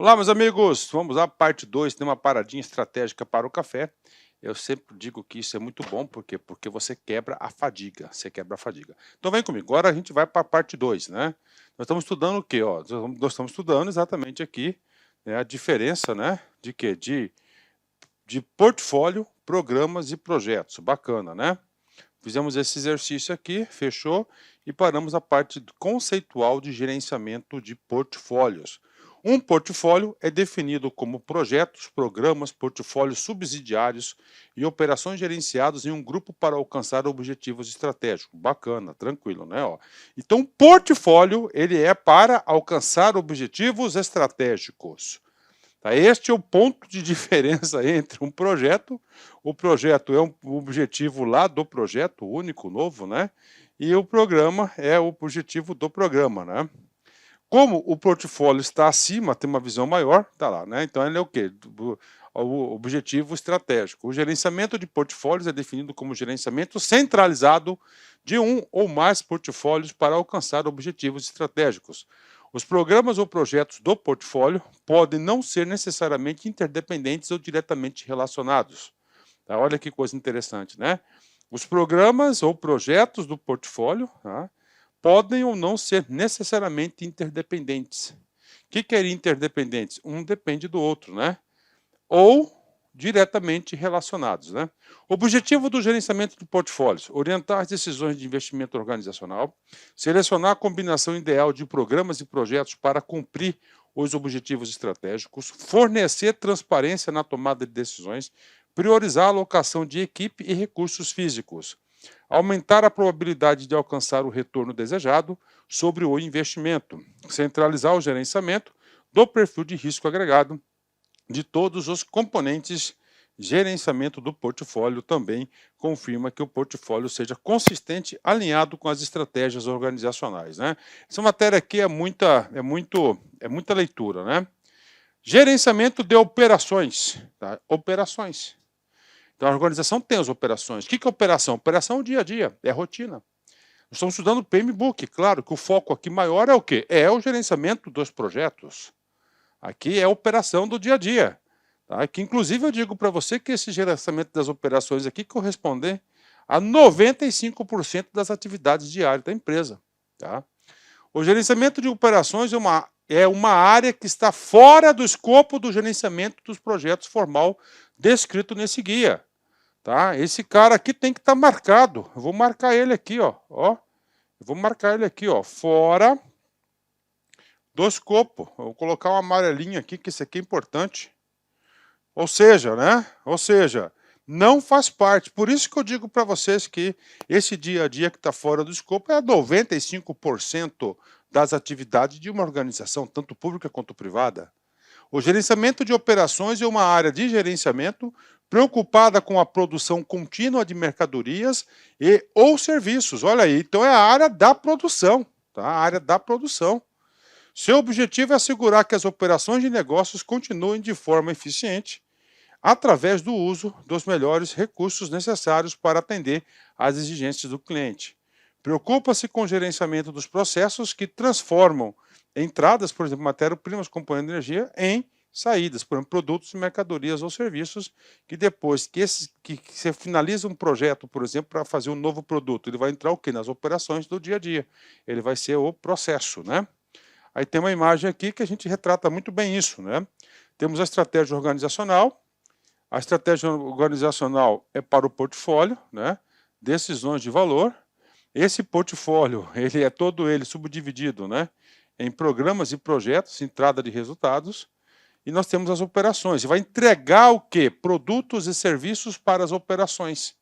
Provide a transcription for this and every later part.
Olá, meus amigos, vamos à parte 2, tem uma paradinha estratégica para o café. Eu sempre digo que isso é muito bom, porque você quebra a fadiga, você quebra a fadiga. Então vem comigo, agora a gente vai para a parte 2, né? Nós estamos estudando o quê? Ó? Nós estamos estudando exatamente aqui, né, a diferença, né, de quê? De portfólio, programas e projetos. Bacana, né? Fizemos esse exercício aqui, fechou, e paramos a parte conceitual de gerenciamento de portfólios. Um portfólio é definido como projetos, programas, portfólios subsidiários e operações gerenciados em um grupo para alcançar objetivos estratégicos. Bacana, tranquilo, né? Ó. Então, portfólio ele é para alcançar objetivos estratégicos. Tá? Este é o ponto de diferença entre um projeto, o projeto é um objetivo lá do projeto, único, novo, né? E o programa é o objetivo do programa, né? Como o portfólio está acima, tem uma visão maior, tá lá, né? Então ele é o quê? O objetivo estratégico. O gerenciamento de portfólios é definido como gerenciamento centralizado de um ou mais portfólios para alcançar objetivos estratégicos. Os programas ou projetos do portfólio podem não ser necessariamente interdependentes ou diretamente relacionados. Tá? Olha que coisa interessante, né? Os programas ou projetos do portfólio, tá, podem ou não ser necessariamente interdependentes. O que é interdependentes? Um depende do outro, né? Ou diretamente relacionados, né? O objetivo do gerenciamento de portfólios: orientar as decisões de investimento organizacional, selecionar a combinação ideal de programas e projetos para cumprir os objetivos estratégicos, fornecer transparência na tomada de decisões, priorizar a alocação de equipe e recursos físicos, aumentar a probabilidade de alcançar o retorno desejado sobre o investimento, centralizar o gerenciamento do perfil de risco agregado de todos os componentes. Gerenciamento do portfólio também confirma que o portfólio seja consistente, alinhado com as estratégias organizacionais, né? Essa matéria aqui é muita leitura, né? Gerenciamento de operações, tá? Operações. Então a organização tem as operações. O que é operação? Operação é o dia a dia, é a rotina. Nós estamos estudando o PMBOK, claro que o foco aqui maior é o quê? É o gerenciamento dos projetos. Aqui é a operação do dia a dia. Tá? Que inclusive eu digo para você que esse gerenciamento das operações aqui corresponde a 95% das atividades diárias da empresa. Tá? O gerenciamento de operações é uma área que está fora do escopo do gerenciamento dos projetos formal descrito nesse guia. Tá? Esse cara aqui tem que estar marcado. Eu vou marcar ele aqui, ó. Eu vou marcar ele aqui, ó. Fora do escopo. Eu vou colocar um amarelinho aqui, que isso aqui é importante. Ou seja, né? Ou seja, não faz parte. Por isso que eu digo para vocês que esse dia a dia que está fora do escopo é 95% das atividades de uma organização, tanto pública quanto privada. O gerenciamento de operações é uma área de gerenciamento preocupada com a produção contínua de mercadorias e ou serviços. Olha aí, então é a área da produção, tá? A área da produção. Seu objetivo é assegurar que as operações de negócios continuem de forma eficiente através do uso dos melhores recursos necessários para atender às exigências do cliente. Preocupa-se com o gerenciamento dos processos que transformam entradas, por exemplo, matéria-primas, componentes de energia, em saídas, por exemplo, produtos, mercadorias ou serviços, que depois que você finaliza um projeto, por exemplo, para fazer um novo produto, ele vai entrar o quê? Nas operações do dia a dia. Ele vai ser o processo, né? Aí tem uma imagem aqui que a gente retrata muito bem isso, né? Temos a estratégia organizacional. A estratégia organizacional é para o portfólio, né? Decisões de valor. Esse portfólio, ele é todo ele subdividido, né? Em programas e projetos, entrada de resultados. E nós temos as operações. E vai entregar o quê? Produtos e serviços para as operações,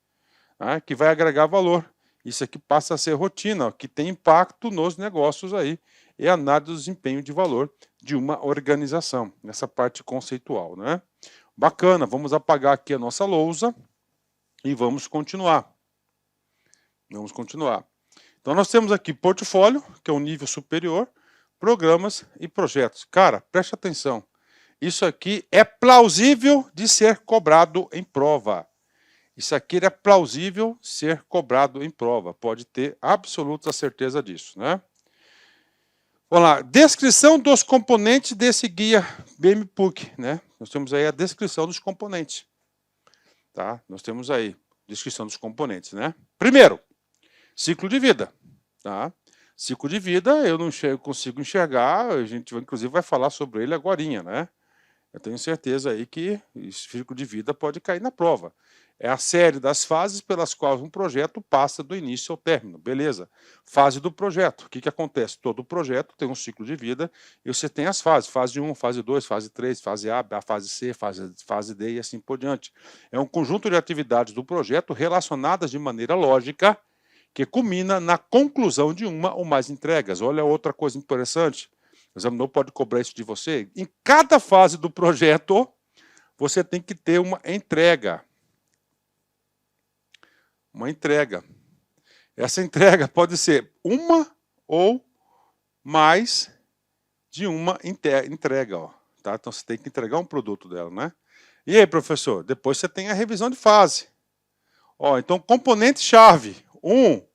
né? Que vai agregar valor. Isso aqui passa a ser rotina, que tem impacto nos negócios aí. E análise do desempenho de valor de uma organização, nessa parte conceitual, né? Bacana, vamos apagar aqui a nossa lousa e vamos continuar. Vamos continuar. Então nós temos aqui portfólio, que é um nível superior, programas e projetos. Cara, preste atenção. Isso aqui é plausível de ser cobrado em prova. Isso aqui é plausível ser cobrado em prova. Pode ter absoluta certeza disso, né? Vamos lá, descrição dos componentes desse guia BMPUC, né? Nós temos aí a descrição dos componentes, tá? Nós temos aí descrição dos componentes, né? Primeiro, ciclo de vida, tá? Ciclo de vida, eu não consigo enxergar, a gente inclusive vai falar sobre ele agorinha, né? Eu tenho certeza aí que esse ciclo de vida pode cair na prova. É a série das fases pelas quais um projeto passa do início ao término, beleza. Fase do projeto, o que acontece? Todo projeto tem um ciclo de vida e você tem as fases, fase 1, fase 2, fase 3, fase A, a fase C, fase D e assim por diante. É um conjunto de atividades do projeto relacionadas de maneira lógica que culmina na conclusão de uma ou mais entregas. Olha outra coisa interessante, o examinador pode cobrar isso de você. Em cada fase do projeto, você tem que ter uma entrega. Uma entrega. Essa entrega pode ser uma ou mais de uma entrega. Ó, tá? Então, você tem que entregar um produto dela, né? E aí, professor? Depois você tem a revisão de fase. Ó, então, componente-chave. 1,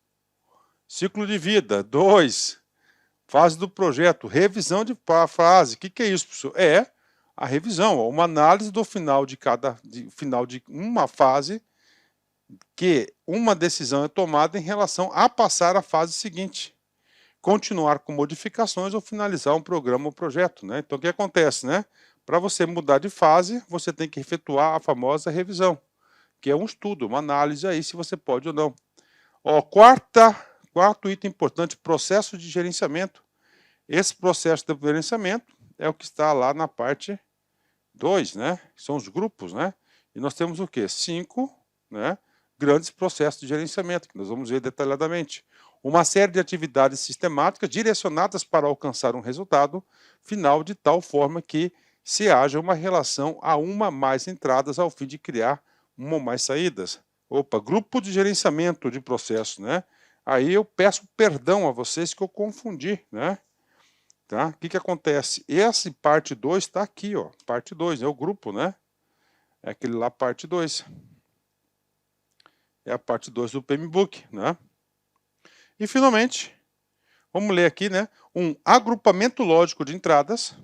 ciclo de vida. 2, fase do projeto. Revisão de fase. O que é isso, professor? É a revisão, ó, uma análise do final de final de uma fase, que uma decisão é tomada em relação a passar à fase seguinte, continuar com modificações ou finalizar um programa ou projeto, né? Então, o que acontece, né? Para você mudar de fase, você tem que efetuar a famosa revisão, que é um estudo, uma análise aí se você pode ou não. Ó, quarto item importante, processo de gerenciamento. Esse processo de gerenciamento é o que está lá na parte 2, né? São os grupos, né? E nós temos o quê? 5, né? Grandes processos de gerenciamento, que nós vamos ver detalhadamente. Uma série de atividades sistemáticas direcionadas para alcançar um resultado final de tal forma que se haja uma relação a uma mais entradas ao fim de criar uma ou mais saídas. Opa, grupo de gerenciamento de processo, né? Aí eu peço perdão a vocês que eu confundi, né? Tá? O que acontece? Esse parte 2 está aqui, ó. Parte 2, é o grupo, né? É aquele lá, parte 2. É a parte 2 do PMBOK, né? E, finalmente, vamos ler aqui, né? Um agrupamento lógico de entradas,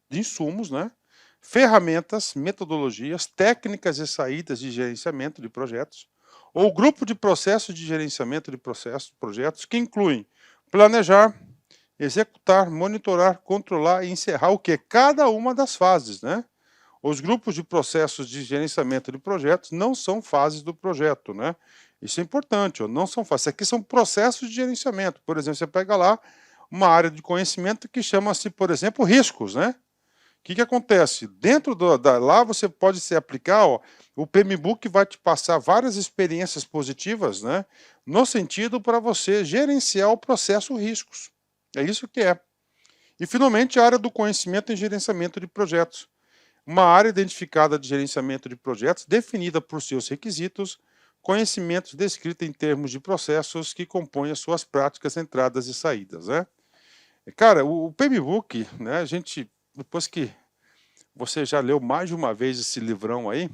de insumos, né? Ferramentas, metodologias, técnicas e saídas de gerenciamento de projetos, ou grupo de processos de gerenciamento de projetos, que incluem planejar, executar, monitorar, controlar e encerrar o quê? Cada uma das fases, né? Os grupos de processos de gerenciamento de projetos não são fases do projeto, né? Isso é importante, ó, não são fases. Isso aqui são processos de gerenciamento. Por exemplo, você pega lá uma área de conhecimento que chama-se, por exemplo, riscos, né? O que acontece? Dentro lá você pode se aplicar, ó, o PMBOK vai te passar várias experiências positivas, né? No sentido para você gerenciar o processo riscos. É isso que é. E, finalmente, a área do conhecimento e gerenciamento de projetos. Uma área identificada de gerenciamento de projetos, definida por seus requisitos, conhecimentos descritos em termos de processos que compõem as suas práticas, entradas e saídas, né? Cara, o PMBOK, né, a gente, depois que você já leu mais de uma vez esse livrão aí,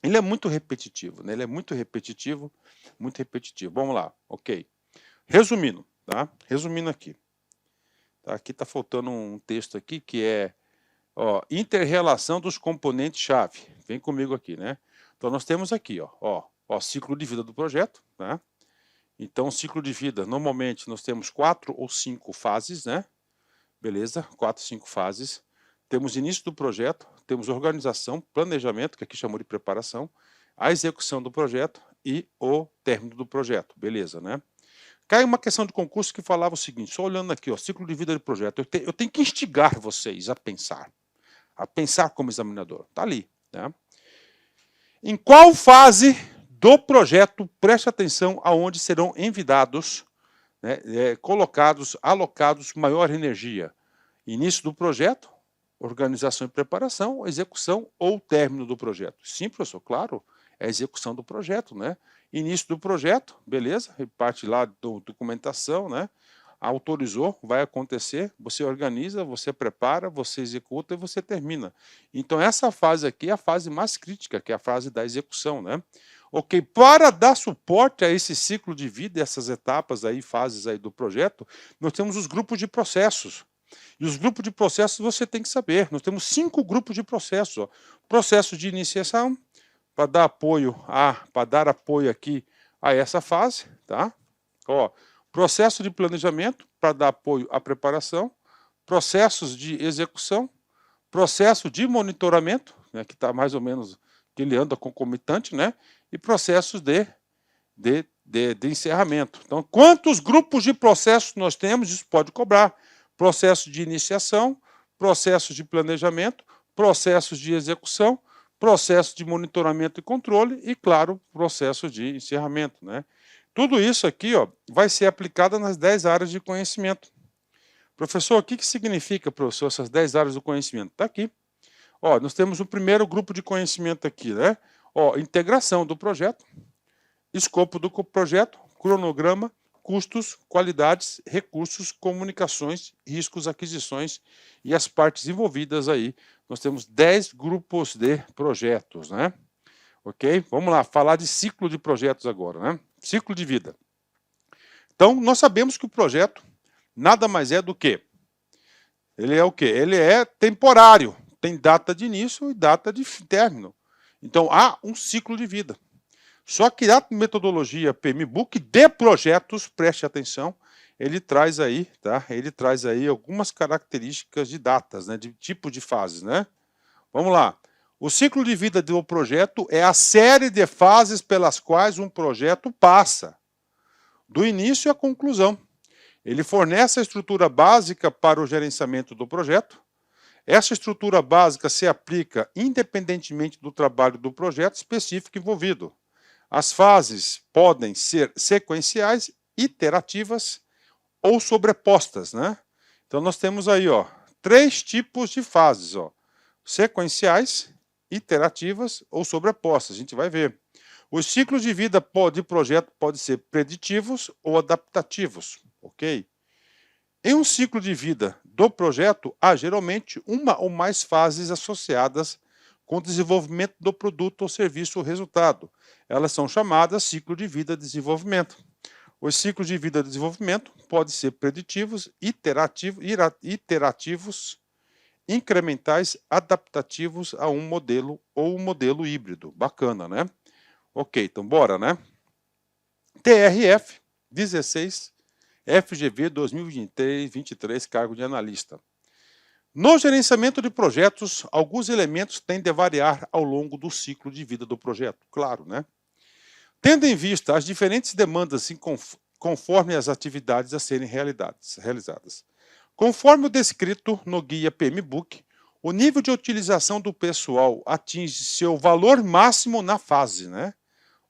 ele é muito repetitivo, né? Ele é muito repetitivo, muito repetitivo. Vamos lá, ok. Resumindo, tá? Resumindo aqui. Aqui está faltando um texto aqui que é, ó, inter-relação dos componentes-chave. Vem comigo aqui, né? Então, nós temos aqui, ó, ciclo de vida do projeto, né? Então, ciclo de vida, normalmente, nós temos 4 ou 5 fases, né? Beleza? 4, 5 fases. Temos início do projeto, temos organização, planejamento, que aqui chamou de preparação, a execução do projeto e o término do projeto. Beleza, né? Cai uma questão de concurso que falava o seguinte, só olhando aqui, ó, ciclo de vida de projeto, eu tenho que instigar vocês a pensar como examinador. Está ali. Né? Em qual fase do projeto, preste atenção aonde serão envidados, né, colocados, alocados maior energia? Início do projeto, organização e preparação, execução ou término do projeto? Sim, professor, claro, é a execução do projeto, né? Início do projeto, beleza, parte lá da documentação, né? Autorizou, vai acontecer, você organiza, você prepara, você executa e você termina. Então, essa fase aqui é a fase mais crítica, que é a fase da execução, né? Ok, para dar suporte a esse ciclo de vida, essas etapas aí, fases aí do projeto, nós temos os grupos de processos. E os grupos de processos você tem que saber. Nós temos 5 grupos de processos. Ó. Processo de iniciação, para dar apoio aqui a essa fase, tá? Ó, processo de planejamento, para dar apoio à preparação, processos de execução, processo de monitoramento, né, que está mais ou menos, que ele anda concomitante, né? E processos de encerramento. Então, quantos grupos de processos nós temos? Isso pode cobrar. Processo de iniciação, processo de planejamento, processos de execução, processo de monitoramento e controle e, claro, processo de encerramento, né? Tudo isso aqui, ó, vai ser aplicado nas 10 áreas de conhecimento. Professor, o que significa, professor, essas 10 áreas do conhecimento? Está aqui. Ó, nós temos o primeiro grupo de conhecimento aqui, né? Ó, integração do projeto, escopo do projeto, cronograma, custos, qualidades, recursos, comunicações, riscos, aquisições e as partes envolvidas aí. Nós temos 10 grupos de projetos, né? Ok? Vamos lá, falar de ciclo de projetos agora, né? Ciclo de vida. Então, nós sabemos que o projeto nada mais é do que ele é o quê? Ele é temporário, tem data de início e data de término. Então, há um ciclo de vida. Só que a metodologia PMBOK de projetos, preste atenção, ele traz aí, tá? Ele traz aí algumas características de datas, né? De tipo de fases, né? Vamos lá. O ciclo de vida do projeto é a série de fases pelas quais um projeto passa, do início à conclusão. Ele fornece a estrutura básica para o gerenciamento do projeto. Essa estrutura básica se aplica independentemente do trabalho do projeto específico envolvido. As fases podem ser sequenciais, iterativas ou sobrepostas, né? Então nós temos aí, ó, 3 tipos de fases, ó: sequenciais, iterativas ou sobrepostas. A gente vai ver. Os ciclos de vida de projeto podem ser preditivos ou adaptativos, ok? Em um ciclo de vida do projeto, há geralmente uma ou mais fases associadas com o desenvolvimento do produto ou serviço ou resultado. Elas são chamadas ciclo de vida de desenvolvimento. Os ciclos de vida de desenvolvimento podem ser preditivos, iterativos, incrementais, adaptativos a um modelo ou um modelo híbrido. Bacana, né? Ok, então bora, né? TRF 16, FGV 2023, cargo de analista. No gerenciamento de projetos, alguns elementos tendem a variar ao longo do ciclo de vida do projeto, claro, né? Tendo em vista as diferentes demandas conforme as atividades a serem realizadas. Conforme o descrito no guia PMBOK, o nível de utilização do pessoal atinge seu valor máximo na fase, né?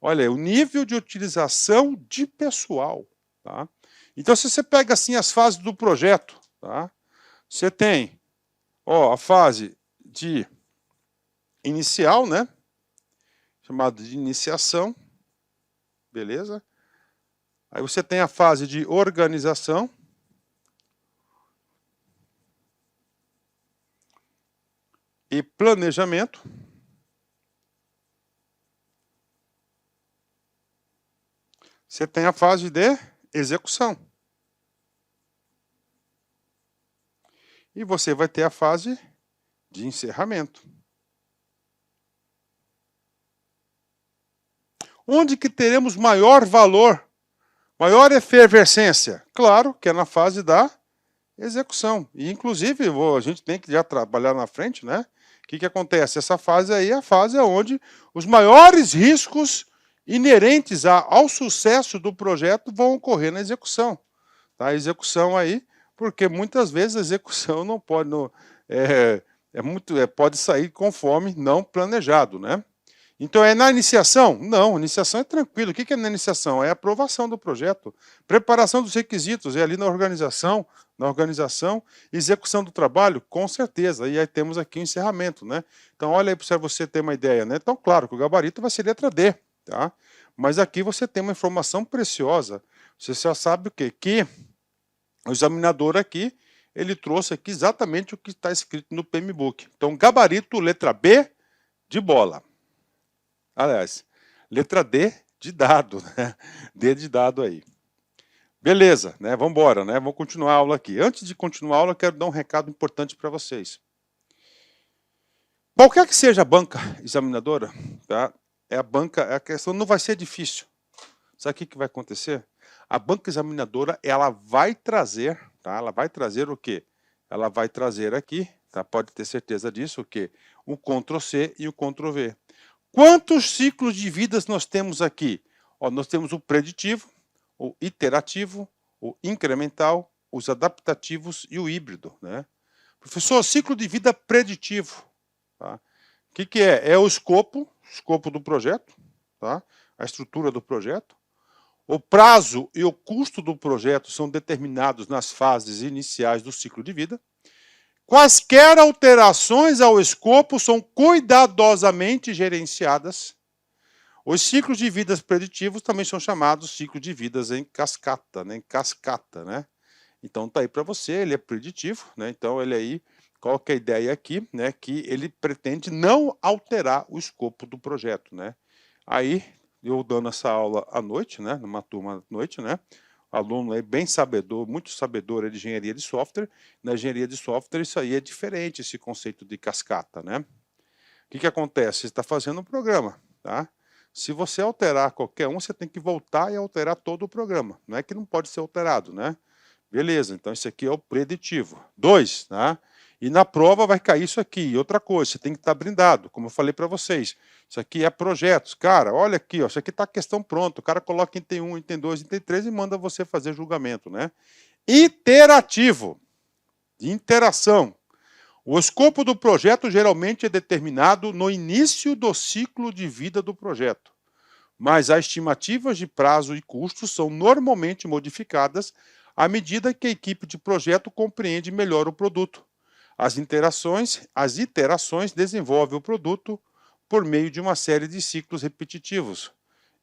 Olha, o nível de utilização de pessoal, tá? Então, se você pega assim as fases do projeto, tá? Você tem, ó, a fase de inicial, né? Chamada de iniciação, beleza? Aí você tem a fase de organização. E planejamento. Você tem a fase de execução. E você vai ter a fase de encerramento. Onde que teremos maior valor, maior efervescência? Claro que é na fase da execução. E, inclusive, a gente tem que já trabalhar na frente, né? O que acontece? Essa fase aí é a fase onde os maiores riscos inerentes ao sucesso do projeto vão ocorrer na execução. Tá? A execução aí, porque muitas vezes a execução não pode, pode sair conforme não planejado, né? Então, é na iniciação? Não, iniciação é tranquilo. O que é na iniciação? É a aprovação do projeto, preparação dos requisitos, é ali na organização, execução do trabalho, com certeza. E aí temos aqui o encerramento, né? Então, olha aí para você ter uma ideia, né? Então, claro que o gabarito vai ser letra D, tá? Mas aqui você tem uma informação preciosa. Você já sabe o quê? Que o examinador aqui, ele trouxe aqui exatamente o que está escrito no PMBOK. Então, gabarito, letra B, de bola. Aliás, Letra D de dado, né? D de dado aí. Beleza, né? Vamos embora, né? Vamos continuar a aula aqui. Antes de continuar a aula, eu quero dar um recado importante para vocês. Qualquer que seja a banca examinadora, tá? A questão não vai ser difícil. Sabe o que vai acontecer? A banca examinadora, ela vai trazer, tá? Ela vai trazer o quê? Ela vai trazer aqui, tá? Pode ter certeza disso, o quê? O Ctrl+C e o Ctrl+V. Quantos ciclos de vidas nós temos aqui? Ó, nós temos o preditivo, o iterativo, o incremental, os adaptativos e o híbrido, né? Professor, ciclo de vida preditivo. Tá? O que é? É o escopo do projeto, tá? A estrutura do projeto. O prazo e o custo do projeto são determinados nas fases iniciais do ciclo de vida. Quaisquer alterações ao escopo são cuidadosamente gerenciadas. Os ciclos de vidas preditivos também são chamados ciclos de vidas em cascata, né? Então tá aí para você, ele é preditivo, né? Então ele aí, qual que é a ideia aqui, né? Que ele pretende não alterar o escopo do projeto, né? Aí eu dando essa aula à noite, né? Numa turma à noite, né? Aluno aí bem sabedor, muito sabedor de engenharia de software. Na engenharia de software isso aí é diferente, esse conceito de cascata, né? O que acontece? Você está fazendo um programa, tá? Se você alterar qualquer um, você tem que voltar e alterar todo o programa. Não é que não pode ser alterado, né? Beleza, então isso aqui é o preditivo. 2, tá? E na prova vai cair isso aqui. E outra coisa, você tem que estar blindado, como eu falei para vocês. Isso aqui é projetos. Cara, olha aqui, ó, isso aqui está a questão pronta. O cara coloca item 1, item 2, item 3 e manda você fazer julgamento, né? Iterativo, de interação. O escopo do projeto geralmente é determinado no início do ciclo de vida do projeto, mas as estimativas de prazo e custos são normalmente modificadas à medida que a equipe de projeto compreende melhor o produto. As iterações desenvolvem o produto por meio de uma série de ciclos repetitivos,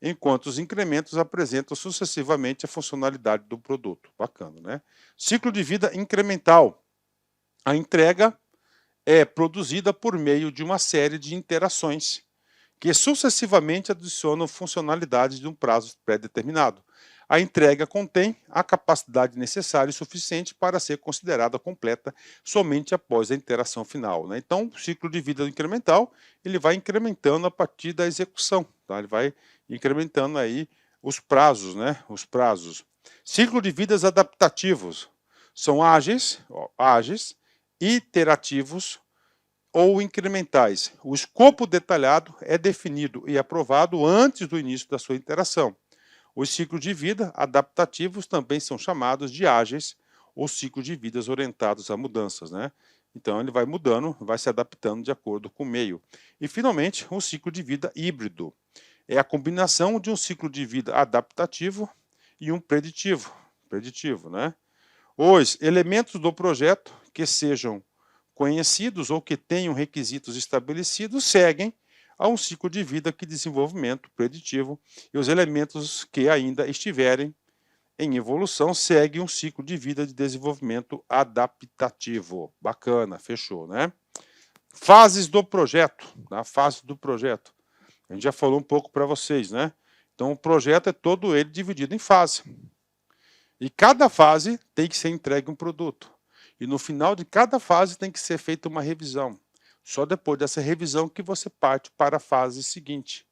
enquanto os incrementos apresentam sucessivamente a funcionalidade do produto. Bacana, né? Ciclo de vida incremental. A entrega é produzida por meio de uma série de interações que sucessivamente adicionam funcionalidades de um prazo pré-determinado. A entrega contém a capacidade necessária e suficiente para ser considerada completa somente após a interação final, né? Então, o ciclo de vida incremental, ele vai incrementando a partir da execução, tá? Ele vai incrementando aí os prazos, né? Os prazos. Ciclo de vidas adaptativos são ágeis, iterativos ou incrementais. O escopo detalhado é definido e aprovado antes do início da sua interação. Os ciclos de vida adaptativos também são chamados de ágeis ou ciclos de vidas orientados a mudanças, né? Então ele vai mudando, vai se adaptando de acordo com o meio. E finalmente, o ciclo de vida híbrido. É a combinação de um ciclo de vida adaptativo e um preditivo, né? Os elementos do projeto que sejam conhecidos ou que tenham requisitos estabelecidos seguem a um ciclo de vida de desenvolvimento preditivo e os elementos que ainda estiverem em evolução seguem um ciclo de vida de desenvolvimento adaptativo. Bacana, fechou, né? Fases do projeto, a fase do projeto. A gente já falou um pouco para vocês, né? Então o projeto é todo ele dividido em fase. E cada fase tem que ser entregue um produto. E no final de cada fase tem que ser feita uma revisão. Só depois dessa revisão que você parte para a fase seguinte.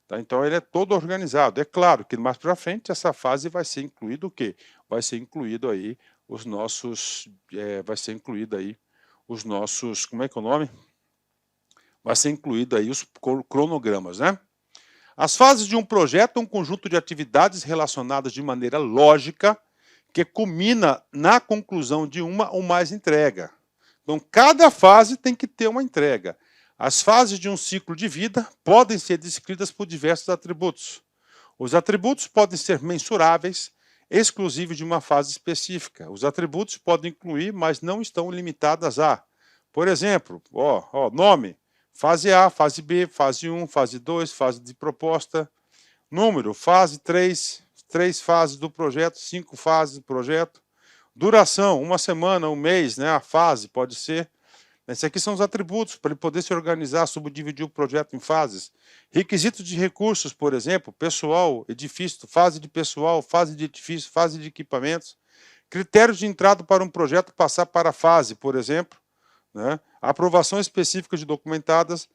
Tá? Então ele é todo organizado. É claro que mais para frente essa fase vai ser incluído o quê? Vai ser incluído aí os nossos, como é que é o nome? Vai ser incluído aí os cronogramas, né? As fases de um projeto é um conjunto de atividades relacionadas de maneira lógica que culmina na conclusão de uma ou mais entrega. Então, cada fase tem que ter uma entrega. As fases de um ciclo de vida podem ser descritas por diversos atributos. Os atributos podem ser mensuráveis, exclusivos de uma fase específica. Os atributos podem incluir, mas não estão limitadas a, por exemplo, nome, fase A, fase B, fase 1, fase 2, fase de proposta, número, fase 3 fases do projeto, 5 fases do projeto. Duração, 1 semana, 1 mês, né? A fase pode ser. Esses aqui são os atributos para ele poder se organizar, subdividir o projeto em fases. Requisitos de recursos, por exemplo, pessoal, edifício, fase de pessoal, fase de edifício, fase de equipamentos. Critérios de entrada para um projeto passar para a fase, por exemplo, né? Aprovação específica de documentadas,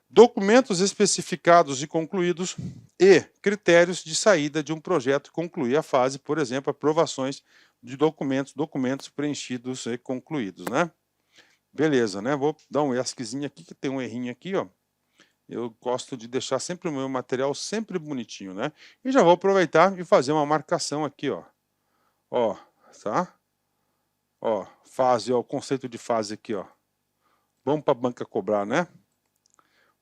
documentos especificados e concluídos e critérios de saída de um projeto e concluir a fase, por exemplo, aprovações de documentos preenchidos e concluídos, né? Beleza, né? Vou dar um ESCzinho aqui, que tem um errinho aqui, ó. Eu gosto de deixar sempre o meu material sempre bonitinho, né? E já vou aproveitar e fazer uma marcação aqui, ó. Ó, tá? Ó, fase, ó, o conceito de fase aqui, ó. Vamos para a banca cobrar, né?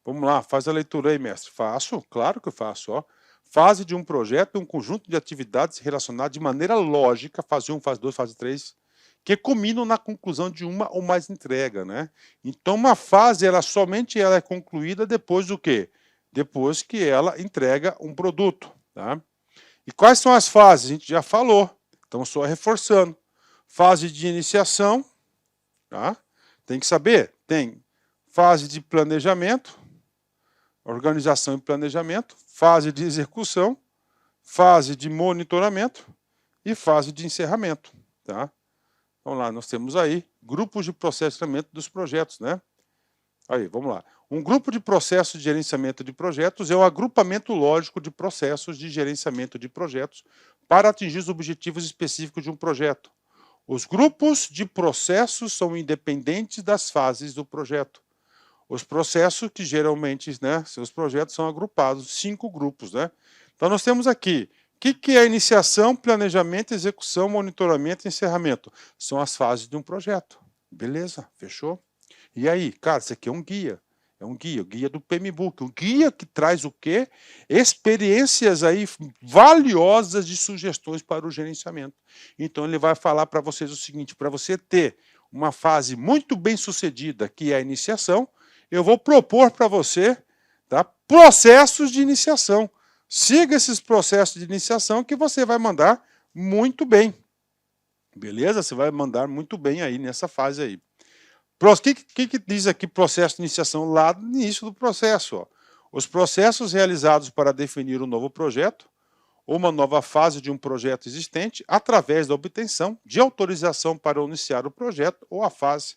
Vamos lá, faz a leitura aí, mestre. Faço, claro que eu faço, ó. Fase de um projeto é um conjunto de atividades relacionadas de maneira lógica, fase 1, fase 2, fase 3, que culminam na conclusão de uma ou mais entrega, né? Então, uma fase, somente ela é concluída depois do quê? Depois que ela entrega um produto, tá? E quais são as fases? A gente já falou, então só reforçando. Fase de iniciação, tá? Tem que saber, tem fase de planejamento, organização e planejamento, fase de execução, fase de monitoramento e fase de encerramento, tá? Vamos lá, nós temos aí grupos de processamento dos projetos, né? Aí, vamos lá. Um grupo de processos de gerenciamento de projetos é um agrupamento lógico de processos de gerenciamento de projetos para atingir os objetivos específicos de um projeto. Os grupos de processos são independentes das fases do projeto. Os processos que geralmente, né, seus projetos são agrupados, 5 grupos, né? Então nós temos aqui, o que é iniciação, planejamento, execução, monitoramento e encerramento? São as fases de um projeto. Beleza, fechou? E aí, cara, isso aqui é um guia. É um guia, o guia do PMBOK, um guia que traz o quê? Experiências aí valiosas de sugestões para o gerenciamento. Então ele vai falar para vocês o seguinte, para você ter uma fase muito bem sucedida, que é a iniciação, eu vou propor para você, tá, processos de iniciação. Siga esses processos de iniciação que você vai mandar muito bem. Beleza? Você vai mandar muito bem aí nessa fase aí. O que diz aqui processo de iniciação? Lá no início do processo. Ó. Os processos realizados para definir um novo projeto ou uma nova fase de um projeto existente através da obtenção de autorização para iniciar o projeto ou a fase.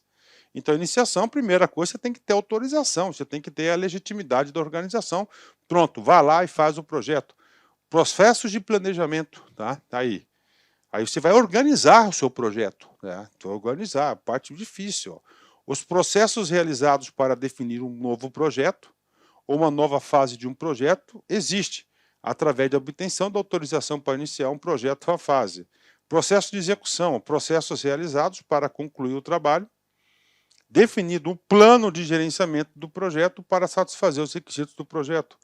Então, iniciação, a primeira coisa, você tem que ter autorização, você tem que ter a legitimidade da organização. Pronto, vá lá e faz o projeto. Processos de planejamento, tá? Aí você vai organizar o seu projeto, né? Organizar, a parte difícil. Ó. Os processos realizados para definir um novo projeto ou uma nova fase de um projeto existe através da obtenção da autorização para iniciar um projeto ou a fase. Processo de execução, processos realizados para concluir o trabalho, definido um plano de gerenciamento do projeto para satisfazer os requisitos do projeto.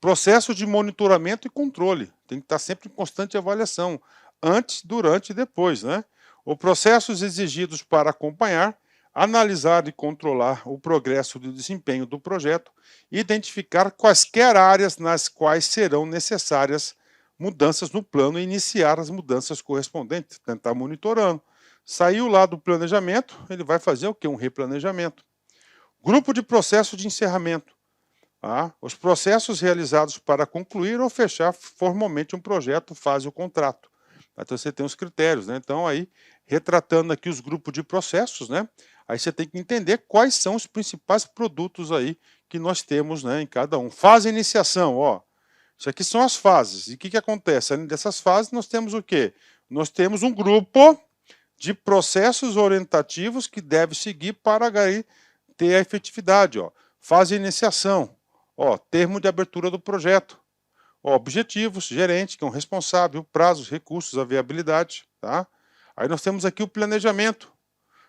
Processo de monitoramento e controle, tem que estar sempre em constante avaliação, antes, durante e depois, né? Os processos exigidos para acompanhar, analisar e controlar o progresso do desempenho do projeto, identificar quaisquer áreas nas quais serão necessárias mudanças no plano e iniciar as mudanças correspondentes, tentar monitorando. Saiu lá do planejamento, ele vai fazer o quê? Um replanejamento. Grupo de processo de encerramento. Os processos realizados para concluir ou fechar formalmente um projeto, fase o contrato. Então você tem os critérios, né? Então aí, retratando aqui os grupos de processos, né? Aí você tem que entender quais são os principais produtos aí que nós temos, né, em cada um. Fase de iniciação, ó. Isso aqui são as fases. E o que acontece? Além dessas fases, nós temos o quê? Nós temos um grupo de processos orientativos que deve seguir para ter a efetividade. Ó. Fase de iniciação, ó, termo de abertura do projeto, ó, objetivos, gerente, que é o responsável, prazos, recursos, a viabilidade. Tá? Aí nós temos aqui o planejamento,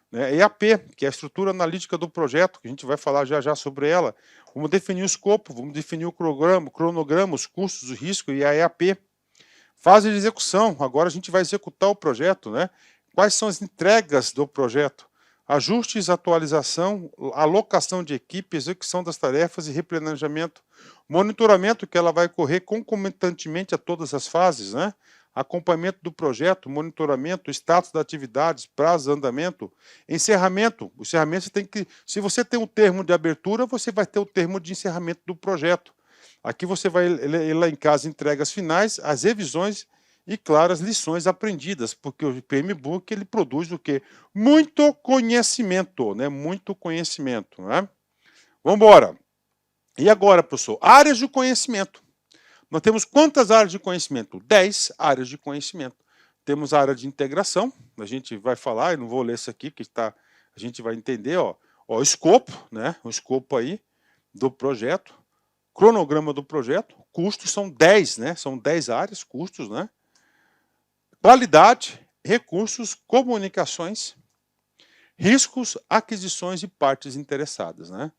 né, EAP, que é a estrutura analítica do projeto, que a gente vai falar já sobre ela. Vamos definir o escopo, vamos definir o cronograma, os custos, o risco e a EAP. Fase de execução, agora a gente vai executar o projeto, né? Quais são as entregas do projeto? Ajustes, atualização, alocação de equipe, execução das tarefas e replanejamento. Monitoramento, que ela vai correr concomitantemente a todas as fases, né? acompanhamento do projeto, monitoramento, status das atividades, prazo, andamento, encerramento. O encerramento você tem que, se você tem um termo de abertura, você vai ter o termo de encerramento do projeto. Aqui você vai elencar as entregas finais, as revisões e, claro, as lições aprendidas, porque o PMBOK ele produz o quê? Muito conhecimento, né? Muito conhecimento, né? Vamos embora. E agora, professor, áreas de conhecimento. Nós temos quantas áreas de conhecimento? 10 áreas de conhecimento. Temos a área de integração, a gente vai falar, eu não vou ler isso aqui, que está, a gente vai entender, ó, o escopo, né? O escopo aí do projeto, cronograma do projeto, custos são 10, né? São 10 áreas, custos, né? Qualidade, recursos, comunicações, riscos, aquisições e partes interessadas, né?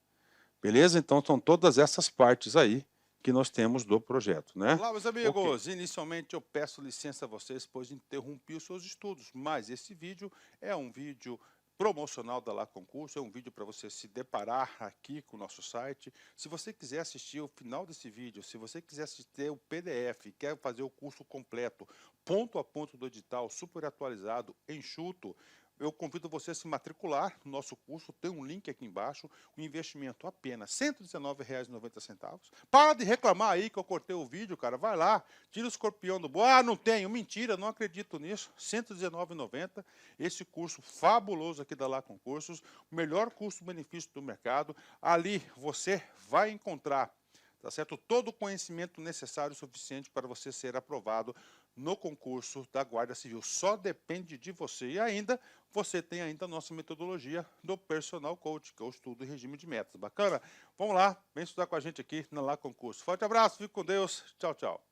Beleza? Então, são todas essas partes aí que nós temos do projeto, né? Olá, meus amigos. Okay. Inicialmente, eu peço licença a vocês, pois interrompi os seus estudos, mas esse vídeo é um vídeo promocional da Lá Concurso, é um vídeo para você se deparar aqui com o nosso site. Se você quiser assistir o final desse vídeo, se você quiser assistir o PDF, quer fazer o curso completo, ponto a ponto do edital, super atualizado, enxuto, eu convido você a se matricular no nosso curso, tem um link aqui embaixo, o investimento apenas R$ 119,90. Para de reclamar aí que eu cortei o vídeo, cara, vai lá, tira o escorpião do bolso. Ah, não tenho, mentira, não acredito nisso, R$ 119,90, esse curso fabuloso aqui da Lá Concursos, o melhor custo-benefício do mercado, ali você vai encontrar, tá certo? Todo o conhecimento necessário e suficiente para você ser aprovado no concurso da Guarda Civil. Só depende de você. E ainda, você tem ainda a nossa metodologia do Personal Coach, que é o estudo e regime de metas. Bacana? Vamos lá, vem estudar com a gente aqui na Lá Concurso. Forte abraço, fique com Deus. Tchau, tchau.